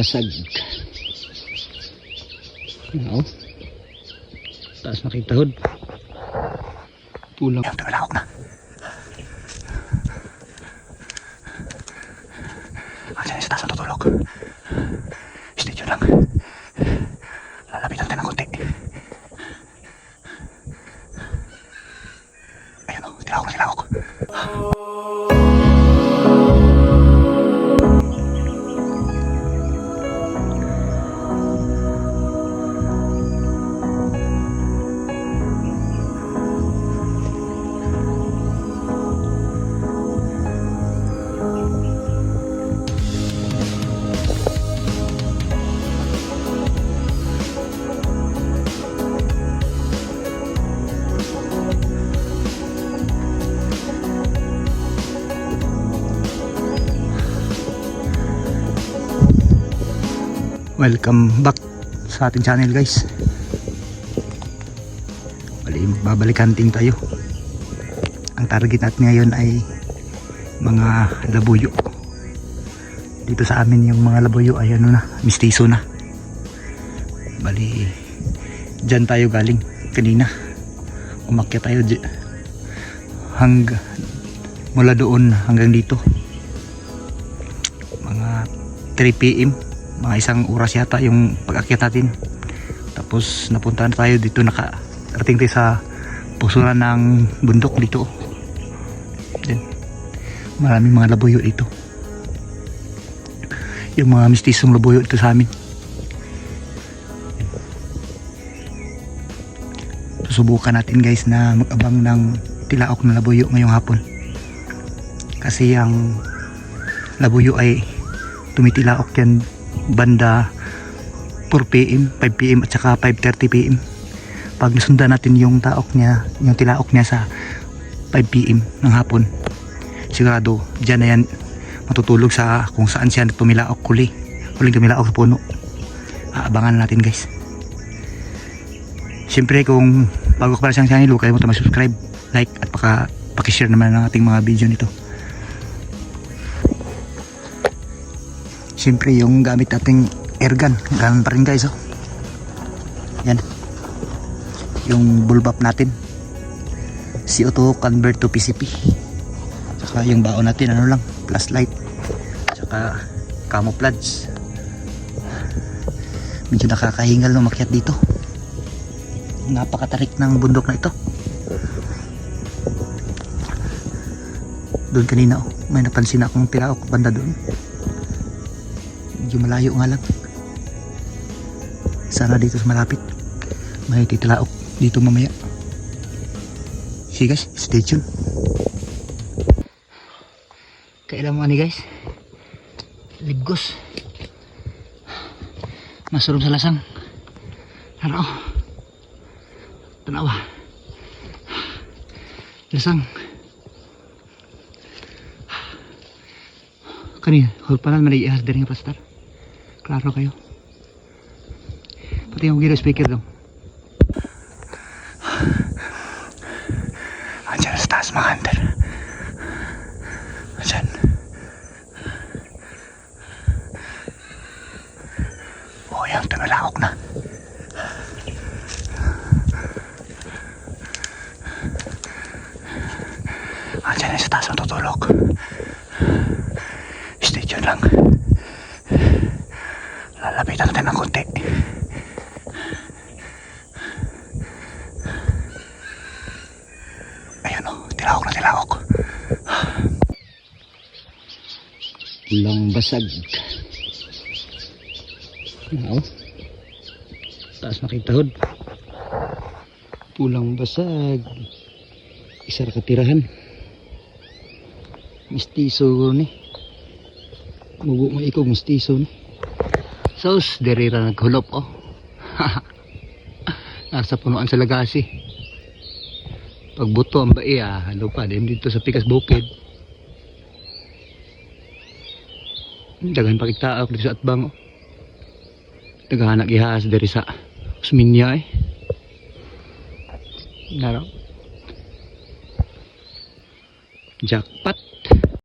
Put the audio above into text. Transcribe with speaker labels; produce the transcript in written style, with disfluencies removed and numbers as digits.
Speaker 1: Basag. No. Taas na kitahod. Pulang.
Speaker 2: Yung tumalawak na. Diyan sa taas matutulog. Stay tuned lang. Lalapitan tayo ng konti. Ayun o, tilawak na tilawak.
Speaker 1: Welcome back sa ating channel, guys. Babalik hunting tayo. Ang target natin ngayon ay mga labuyo. Dito sa amin yung mga labuyo ay ano na, mistiso na. Bali, dyan tayo galing kanina. Umakyat tayo mula doon hanggang dito. Mga 3 PM, mga isang oras yata yung pag-akyat natin. Tapos napunta na tayo dito, nakarating tayo sa pusuran ng bundok dito. Then, maraming mga labuyo dito. Yung mga mistisong labuyo dito sa amin. Susubukan natin, guys, na mag-abang ng tilaok na labuyo ngayong hapon. Kasi ang labuyo ay tumitilaok yan banda 4 PM, 5 PM at saka 5:30 PM. Pag nasundan natin yung taok niya, yung tilaok niya sa 5 PM ng hapon, sigurado dyan na yan matutulog sa kung saan siya tumilaok huling tumilaok sa puno. Aabangan natin, guys. Siyempre, kung bago ka pala sa channel, huwag kalimutan mag-subscribe, like at pakishare naman ng ating mga video nito. Siyempre, yung gamit nating airgun, ganun pa rin, guys, oh. Yan. Yung bulbap natin. CO2 convert to PCP. Saka yung baon natin, ano lang, flashlight. Saka camouflage. Medyo nakakahingal no makyat dito. Napakatarik ng bundok na ito. Doon kanina, oh, may napansin akong tilaok banda doon. Medyo malayo nga lang. Sana dito sa malapit may titilaok dito mamaya. See, guys, stay tuned. Kailan mo ni, guys, libgos masurom sa lasang haro tanawa lasang kanina hulpanan man i-ihas din yung pastor. Klaro kayo. Pati yung giro speaker daw.
Speaker 2: Andiyan sa taas mga hunter. Andiyan. Oh, yung tumalawak na. Andiyan sa taas matutulog. Stay tuned lang. Lalapitan natin ng konti. Ayun o, tilawak na tilawak.
Speaker 1: Pulang basag. No. Taas na kitahod. Pulang basag. Isa ra katirahan. Mistiso ni. Mugo mo ikaw mistiso ni. Sos, derira naghulop, oh. Nasa punuan sa lagasi. Pagbuto ang bai, halo pa din dito sa Pikas Bukid. Daghan pakita ako dito sa Atbang, oh. Naghahanap ihas dari sa Usminya, eh. Naraw. Jackpot.